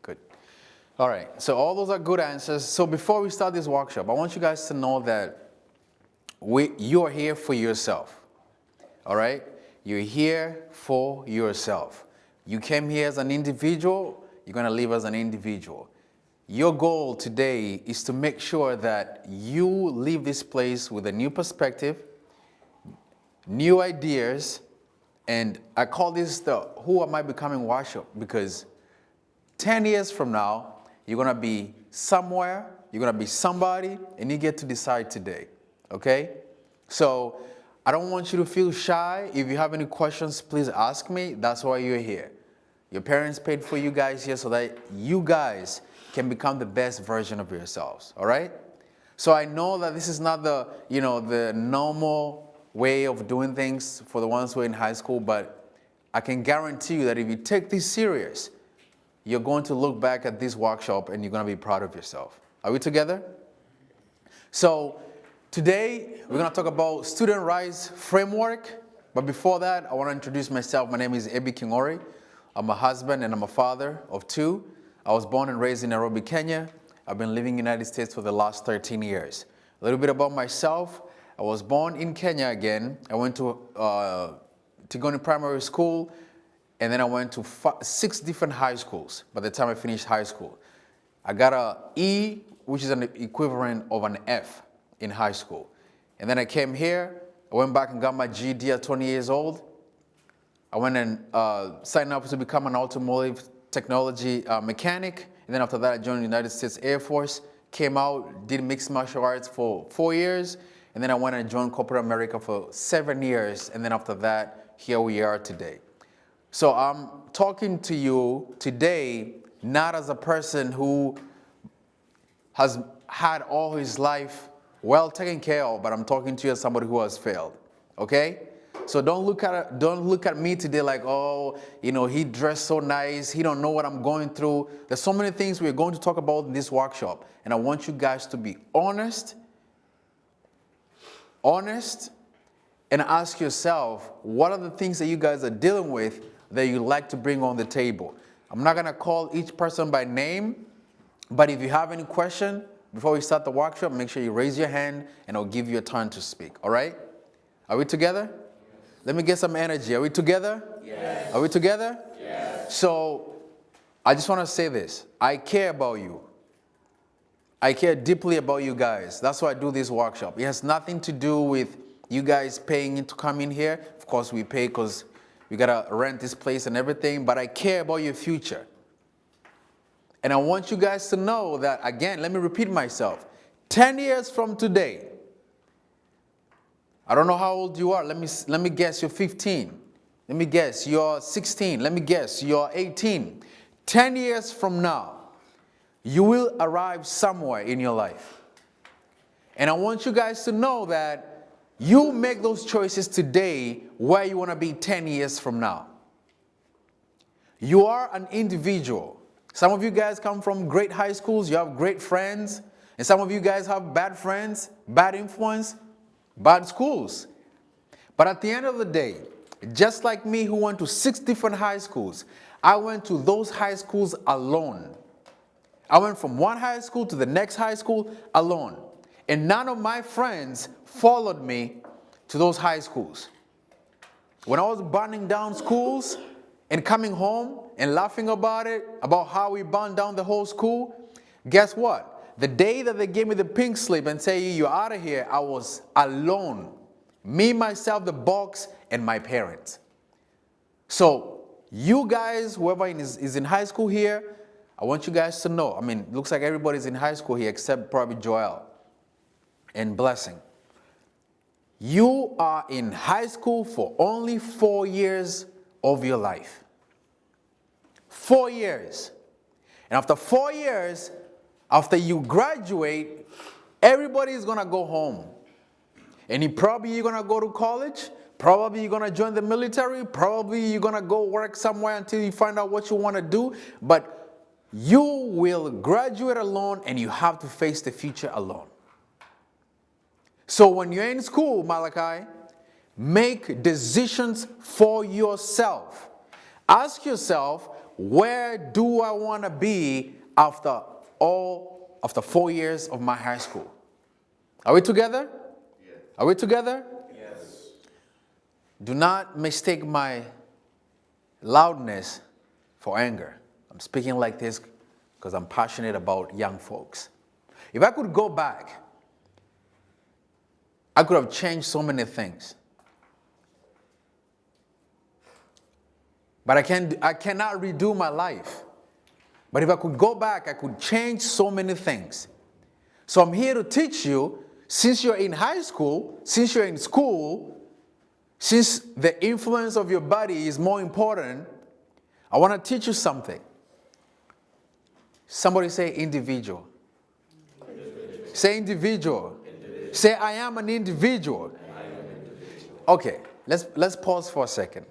Good. All right. So all those are good answers. So before we start this workshop, I want you guys to know that you are here for yourself. All right? You're here for yourself. You came here as an individual. You're going to live as an individual. Your goal today is to make sure that you leave this place with a new perspective, new ideas, and I call this the Who Am I Becoming workshop, because 10 years from now, you're going to be somewhere, you're going to be somebody, and you get to decide today, okay? So I don't want you to feel shy. If you have any questions, please ask me. That's why you're here. Your parents paid for you guys here so that you guys can become the best version of yourselves, all right? So I know that this is not the normal way of doing things for the ones who are in high school, but I can guarantee you that if you take this serious, you're going to look back at this workshop and you're going to be proud of yourself. Are we together? So today, we're going to talk about Student Rise Framework. But before that, I want to introduce myself. My name is Ebi Kingori. I'm a husband and I'm a father of two. I was born and raised in Nairobi, Kenya. I've been living in the United States for the last 13 years. A little bit about myself. I was born in Kenya again. I went to Tigoni Primary School, and then I went to 6 different high schools by the time I finished high school. I got a E, which is an equivalent of an F in high school. And then I came here. I went back and got my GED at 20 years old. I went and signed up to become an automotive technology mechanic. And then after that, I joined the United States Air Force, came out, did mixed martial arts for 4 years. And then I went and joined corporate America for 7 years. And then after that, here we are today. So I'm talking to you today, not as a person who has had all his life well taken care of, but I'm talking to you as somebody who has failed, okay? So don't look at me today like, oh, he dressed so nice. He don't know what I'm going through. There's so many things we're going to talk about in this workshop. And I want you guys to be honest, and ask yourself, what are the things that you guys are dealing with that you like to bring on the table? I'm not going to call each person by name, but if you have any question before we start the workshop, make sure you raise your hand and I'll give you a turn to speak, all right? Are we together? Let me get some energy. Are we together? Yes. Are we together? Yes. So I just want to say this. I care about you. I care deeply about you guys. That's why I do this workshop. It has nothing to do with you guys paying to come in here. Of course, we pay because we got to rent this place and everything, but I care about your future. And I want you guys to know that, again, let me repeat myself. 10 years from today, I don't know how old you are. Let me guess, you're 15. Let me guess, you're 16. Let me guess, you're 18. 10 years from now, you will arrive somewhere in your life. And I want you guys to know that you make those choices today where you want to be 10 years from now. You are an individual. Some of you guys come from great high schools. You have great friends. And some of you guys have bad friends, bad influence, bad schools. But at the end of the day, just like me who went to 6 different high schools, I went to those high schools alone. I went from one high school to the next high school alone. And none of my friends followed me to those high schools. When I was burning down schools and coming home and laughing about it, about how we burned down the whole school, guess what? The day that they gave me the pink slip and say, you're out of here, I was alone. Me, myself, the box, and my parents. So you guys, whoever is in high school here, I want you guys to know, it looks like everybody's in high school here except probably Joel and Blessing. You are in high school for only 4 years of your life. 4 years. And after 4 years, after you graduate, everybody is going to go home. And you're going to go to college. Probably you're going to join the military. Probably you're going to go work somewhere until you find out what you want to do. But you will graduate alone and you have to face the future alone. So when you're in school, Malachi, make decisions for yourself. Ask yourself, where do I want to be after 4 years of my high school? Are we together? Yes. Are we together? Yes. Do not mistake my loudness for anger. I'm speaking like this because I'm passionate about young folks. If I could go back, I could have changed so many things. But I cannot redo my life. But if I could go back, I could change so many things. So I'm here to teach you, since you're in high school, since you're in school, since the influence of your body is more important, I want to teach you something. Somebody say individual. Say individual. Say I am an individual. Okay, let's pause for a second.